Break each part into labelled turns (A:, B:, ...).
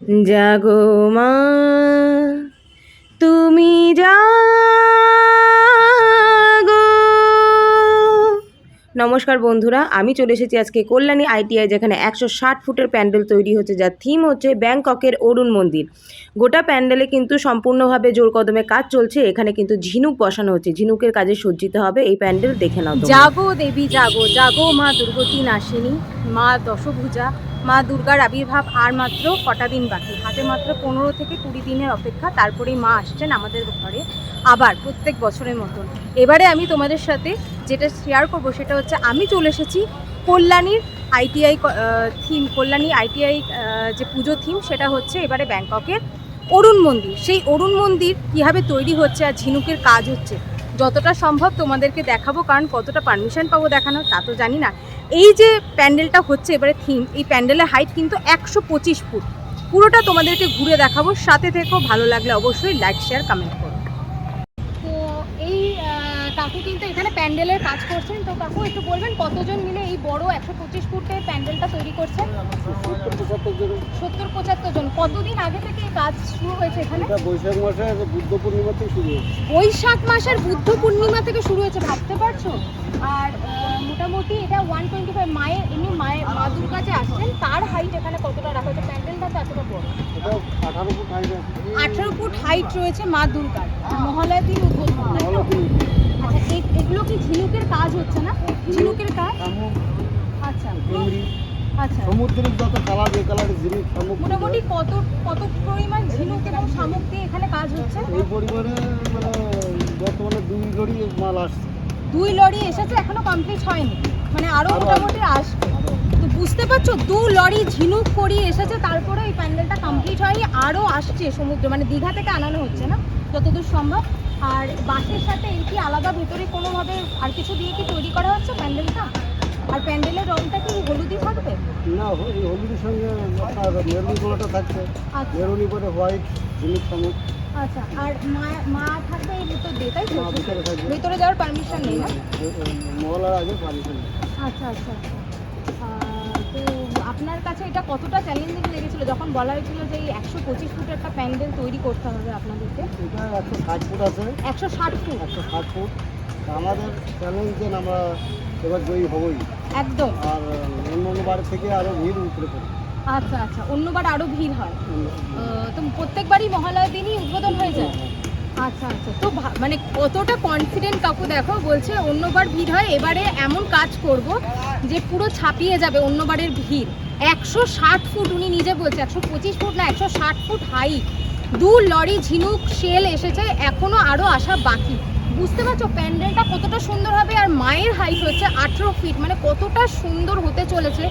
A: জাগো মা, তুমি জাগো। নমস্কার বন্ধুরা, আমি চলে এসেছি আজকে কল্যাণী আইটিআই, যেখানে 160 ফুটের প্যান্ডেল তৈরি হচ্ছে, যার থিম হচ্ছে ব্যাংককের অরুণ মন্দির। গোটা প্যান্ডেলে কিন্তু সম্পূর্ণভাবে জোর কদমে কাজ চলছে। এখানে কিন্তু ঝিনুক বসানো হচ্ছে, ঝিনুকের কাজে সজ্জিত হবে এই প্যান্ডেল। দেখে নাও তোমরা।
B: জাগো দেবী জাগো, জাগো মা দুর্গতি নাশিনী, মা দশভুজা, মা দুর্গার আবির্ভাব আর মাত্র কটা দিন বাকি। হাতে মাত্র 15 থেকে 20 দিনের অপেক্ষা, তারপরেই মা আসছেন আমাদের ঘরে আবার প্রত্যেক বছরের মতন। এবারে আমি তোমাদের সাথে যেটা শেয়ার করব সেটা হচ্ছে, আমি চলে এসেছি কল্যাণীর আইটিআই থিম, কল্যাণী আইটিআই যে পুজো থিম, সেটা হচ্ছে এবারে ব্যাংককের অরুণ মন্দির। সেই অরুণ মন্দির কীভাবে তৈরি হচ্ছে আর ঝিনুকের কাজ হচ্ছে, যতটা সম্ভব তোমাদেরকে দেখাবো, কারণ কতটা পারমিশন পাবো দেখানো তা তো জানি না। এই যে প্যান্ডেলটা হচ্ছে এবারে থিম, এই প্যান্ডেলের হাইট কিন্তু 125 ফুট। পুরোটা তোমাদেরকে ঘুরে দেখাবো, সাথে থেকেও ভালো লাগলে অবশ্যই লাইক শেয়ার কমেন্ট করো। তো এই কাকু কিন্তু এখানে প্যান্ডেলের কাজ করছেন। তো কাকু একটু বলবেন কতজন মিলে এই বড় 125 ফুটের প্যান্ডেলটা তৈরি করছেন? 70-75 জন। কতদিন আগে থেকে এই কাজ শুরু হয়েছে এখানে?
C: বৈশাখ মাসের বুদ্ধ পূর্ণিমা থেকে শুরু হয়েছে।
B: বৈশাখ মাসের বুদ্ধ পূর্ণিমা থেকে শুরু হয়েছে, ভাবতে পারছো? আর মোটামুটি এটা 125 মায়ের, এমনি মা দুর্গা যে আসছেন তার হাইট এখানে কতটা রাখা হয়েছে? প্যান্ডেলটা তো এতটা বড়,
C: 18 ফুট হাইট আছে।
B: 18 ফুট হাইট রয়েছে মা দুর্গার। মহালয়ার দিন উদ্বোধন, তাই তো? আচ্ছা, এগুলো কি ঝিনুকের কাজ হচ্ছে না? ঝিনুকের কাজ। আচ্ছা আচ্ছা,
C: সমুদ্রের যত কালার, এই কালারের জিনিস
B: মোটামুটি কত কত পরিমাণ ঝিনুক এবং শামুক দিয়ে এখানে কাজ হচ্ছে?
C: এই পরিমাণে মানে বর্তমানে 2 লরি মাল আসছে।
B: 2 লরি এসেছে, এখনো কমপ্লিট হয়নি, মানে আরো মোটামুটি আসবে। তো বুঝতে পারছো, 2 লরি ঝিনুক করিয়ে এসেছে, তারপরে এই প্যান্ডেলটা কমপ্লিট হয়নি, আরও আসছে সমুদ্র, মানে দীঘা থেকে আনানো হচ্ছে না যতদূর সম্ভব। আর বাসের সাথে এই কি আলাদা ভেতরে কোনোভাবে আর কিছু দিয়ে কি তৈরি করা হচ্ছে প্যান্ডেলটা? আর প্যান্ডেলের রংটা কি হলুদই থাকবে?
C: না, এই হলুদের সঙ্গে আপনার মেরুনি গোলাটা থাকছে।
B: আচ্ছা
C: মেরুনি পরে হোয়াইট ঝিনুক শামুক।
B: আচ্ছা, আর মা থাকবে এই ভিতর দিয়ে, তাই তো?
C: মা ভিতরে থাকবে।
B: ভেতরে যাওয়ার পারমিশন নেই না?
C: মহলার আগে পারমিশন।
B: আচ্ছা আচ্ছা আচ্ছা। তো আপনার কাছে এটা কতটা চ্যালেঞ্জিং লেগেছিল যখন বলা হয়েছিল যে এই 125 ফুটের একটা প্যান্ডেল তৈরি করতে হবে আপনাদেরকে?
C: এটা 160 ফুট আছে।
B: 160 ফুট?
C: 160 ফুট। আমাদের চ্যালেঞ্জ যে আমরা এবার জয়ী হবই
B: একদম।
C: আর অন্য বার থেকে আরো ভিড় উঠে পড়ে।
B: আচ্ছা আচ্ছা, অন্যবার আরও ভিড় হয়? তো প্রত্যেকবারই মহালয়ার দিনই উদ্বোধন হয়ে যায়? আচ্ছা আচ্ছা, তো মানে কতটা কনফিডেন্ট কাকু, দেখো বলছে অন্যবার ভিড় হয়, এবারে এমন কাজ করব যে পুরো ছাপিয়ে যাবে অন্যবারের ভিড়। 160 ফুট উনি নিজে বলছে, 125 ফুট না, 160 ফুট হাইট। 2 লরি ঝিনুক শেল এসেছে, এখনো আরও আসা বাকি। বুঝতে পারছো প্যান্ডেলটা কতটা সুন্দর হবে? আর মায়ের হাইট হচ্ছে 18 ফিট, মানে কতটা সুন্দর হতে চলেছে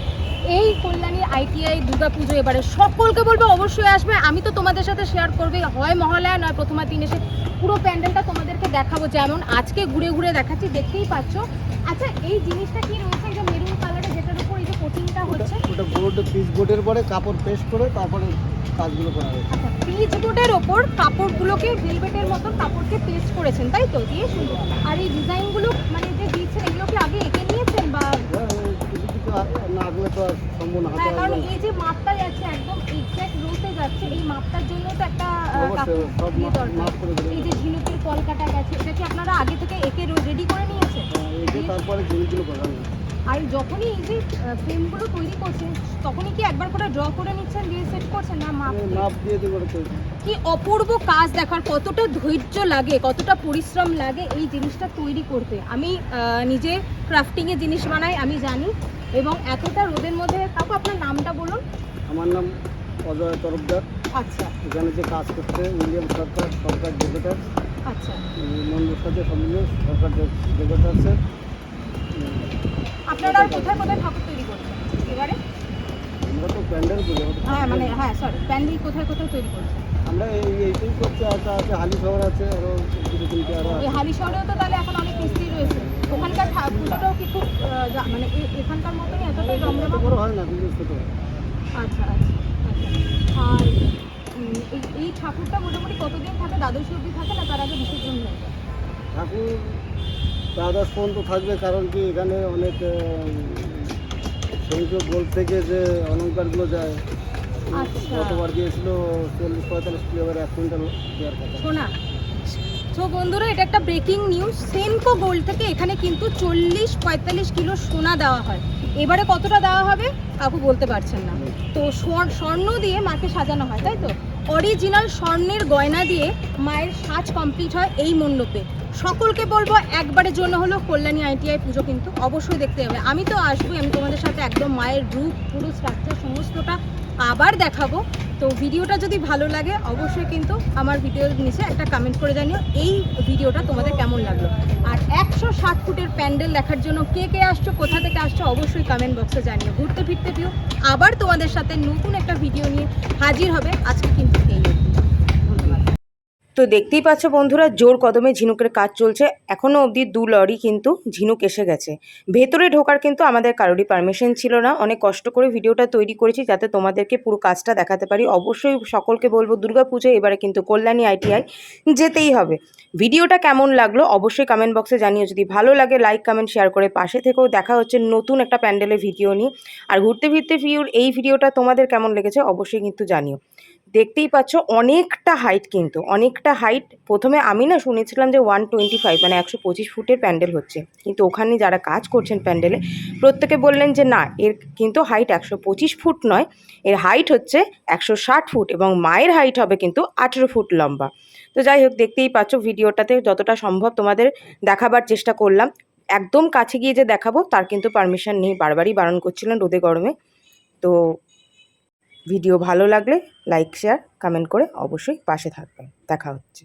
B: এই কল্যাণী আইটিআই দুর্গাপুজো। এবারে সকলকে বলবো অবশ্যই আসবে। আমি তো তোমাদের সাথে শেয়ার করবে, হয় মহালয়া নয় প্রথমার দিন এসে পুরো প্যান্ডেলটা তোমাদেরকে দেখাবো, যেমন আজকে ঘুরে ঘুরে দেখাচ্ছি, দেখতেই পাচ্ছ। আচ্ছা, এই জিনিসটা কি রয়েছে যে মেরুন কালারের, যেটার উপর এই যে কোটিংটা হচ্ছে?
C: ওটা বোর্ড, পিস বোর্ডের পরে কাপড় পেস্ট করে তারপরে কাজগুলো করা হয়েছে।
B: আচ্ছা, পিচ বোর্ডের ওপর কাপড়গুলোকে ভেলভেটের মতন কাপড়কে পেস্ট করেছেন, তাই তো? দিয়ে সুন্দর। আর এই ডিজাইনগুলো মানে যে দিচ্ছেন, এগুলো কি আগে এঁকে নিয়েছেন বা?
C: কিছু কিছু না আগলে তো আর সম্ভব না।
B: হ্যাঁ, কারণ এই যে মাপটা যাচ্ছে একদম এক্স্যাক্ট রোতে যাচ্ছে, এই মাপটার জন্য তো একটা কাপড় দিয়ে দরকার। এই যে ঝিনুকের কলকাটা গেছে, এটা কি আপনারা আগে থেকে এঁকে রেডি করে নিয়েছেন?
C: এঁকে তারপরে জিনিসগুলো করা হয়।
B: আর যখনই এই যে ফ্রেমগুলো তৈরি করছেন, তখনই কি একবার করে ড্র করে নিচ্ছেন, দিয়ে সেট করছেন না মাপ
C: দিয়ে দিয়ে করে তৈরি?
B: কি অপূর্ব কাজ দেখার, কতটা ধৈর্য লাগে, কতটা পরিশ্রম লাগে এই জিনিসটা তৈরি করতে। আমি নিজে ক্রাফটিংয়ে জিনিস বানাই, আমি জানি। এবং এতটা রোদের মধ্যে, কাকু আপনার নামটা বলুন।
C: আমার নাম অজয় তরফদার।
B: আচ্ছা
C: এখানে যে কাজ করতে উইলিয়াম সরকার, সরকার ডেকোটার,
B: আচ্ছা।
C: মন্দির সাথে সম্মিলিত সরকার ডেকোটার্সে।
B: আপনারা আর কোথায় কোথায় ঠাকুর তৈরি করছেন এবারে?
C: আমরা তো প্যান্ডেল করি।
B: হ্যাঁ মানে হ্যাঁ সরি, প্যান্ডেল কোথায় কোথায় তৈরি করছেন?
C: আমরা এইটাই করছি। আছে হালি শহর আছে, আরও দুটো তিনটে আরও
B: এই হালি শহরেও তো তাহলে এখন অনেক মিস্ত্রি রয়েছে। ওখানকার পুজোটাও কি খুব মানে এখানকার মতনই এতটাই জমজমাট?
C: বড় হয় না, কিন্তু ছোটো হয়।
B: আচ্ছা আচ্ছা আচ্ছা। আর এই ঠাকুরটা মোটামুটি কতদিন থাকে? দ্বাদশী অবধি থাকে না তার আগে বিসর্জন হয়ে যায়?
C: ঠাকুর দ্বাদশ পর্যন্ত থাকবে, কারণ কি এখানে অনেক সংখ্য গোল থেকে যে অলঙ্কারগুলো যায়
B: আচ্ছা
C: গতবার দিয়েছিল 40-45 কিলো এবার 1 কুইন্টাল দেওয়ার কথা।
B: সোনা। তো বন্ধুরা এটা একটা ব্রেকিং নিউজ, সেনকো গোল্ড থেকে এখানে কিন্তু 40-45 কিলো সোনা দেওয়া হয়। এবারে কতটা দেওয়া হবে কাকু বলতে পারছেন না। তো স্বর্ণ দিয়ে মাকে সাজানো হয়, তাই তো? অরিজিনাল স্বর্ণের গয়না দিয়ে মায়ের সাজ কমপ্লিট হয় এই মণ্ডপে। সকলকে বলবো একবারের জন্য হলো কল্যাণী ITI পুজো কিন্তু অবশ্যই দেখতে হবে। আমি তো আসবোই, আমি তোমাদের সাথে একদম মায়ের রূপ পুরো স্ট্রাকচার সমস্তটা আবার দেখাবো। তো ভিডিওটা যদি ভালো লাগে অবশ্যই কিন্তু আমার ভিডিওর নিচে একটা কমেন্ট করে জানিও এই ভিডিওটা তোমাদের কেমন লাগলো। আর 160 ফুটের প্যান্ডেল দেখার জন্য কে কে আসছো, কোথা থেকে আসছো অবশ্যই কমেন্ট বক্সে জানিও। ঘুরতে ফিরতে দিও আবার তোমাদের সাথে নতুন একটা ভিডিও নিয়ে হাজির হবে। আজকে কিন্তু এই অবধি। ধন্যবাদ।
A: তো দেখতেই পাচ্ছ বন্ধুরা, জোর কদমে ঝিনুকের কাজ চলছে। এখনও অবধি 2 লরি কিন্তু ঝিনুক এসে গেছে। ভেতরে ঢোকার কিন্তু আমাদের কারোরই পারমিশন ছিল না। অনেক কষ্ট করে ভিডিওটা তৈরি করেছি যাতে তোমাদেরকে পুরো কাজটা দেখাতে পারি। অবশ্যই সকলকে বলবো দুর্গাপুজোয় এবারে কিন্তু কল্যাণী ITI যেতেই হবে। ভিডিওটা কেমন লাগলো অবশ্যই কমেন্ট বক্সে জানিও। যদি ভালো লাগে লাইক কমেন্ট শেয়ার করে পাশে থেকেও। দেখা হচ্ছে নতুন একটা প্যান্ডেলের ভিডিও নিয়ে। আর ঘুরতে ফিরতে ফিউর এই ভিডিওটা তোমাদের কেমন লেগেছে অবশ্যই কিন্তু জানিও। দেখতেই পাচ্ছ অনেকটা হাইট, কিন্তু অনেকটা হাইট। প্রথমে আমি না শুনেছিলাম যে 125 মানে 125 ফুটের প্যান্ডেল হচ্ছে, কিন্তু ওখানে যারা কাজ করছেন প্যান্ডেলে প্রত্যেকে বললেন যে না, এর কিন্তু হাইট 125 ফুট নয়, এর হাইট হচ্ছে 160 ফুট এবং মায়ের হাইট হবে কিন্তু 18 ফুট লম্বা। তো যাই হোক, দেখতেই পাচ্ছ ভিডিওটাতে যতটা সম্ভব তোমাদের দেখাবার চেষ্টা করলাম। একদম কাছে গিয়ে যে দেখাবো তার কিন্তু পারমিশন নেই, বারবারই বারণ করছিলেন রোদে গরমে। তো ভিডিও ভালো লাগলে লাইক শেয়ার কমেন্ট করে অবশ্যই পাশে থাকবেন। দেখা হচ্ছে।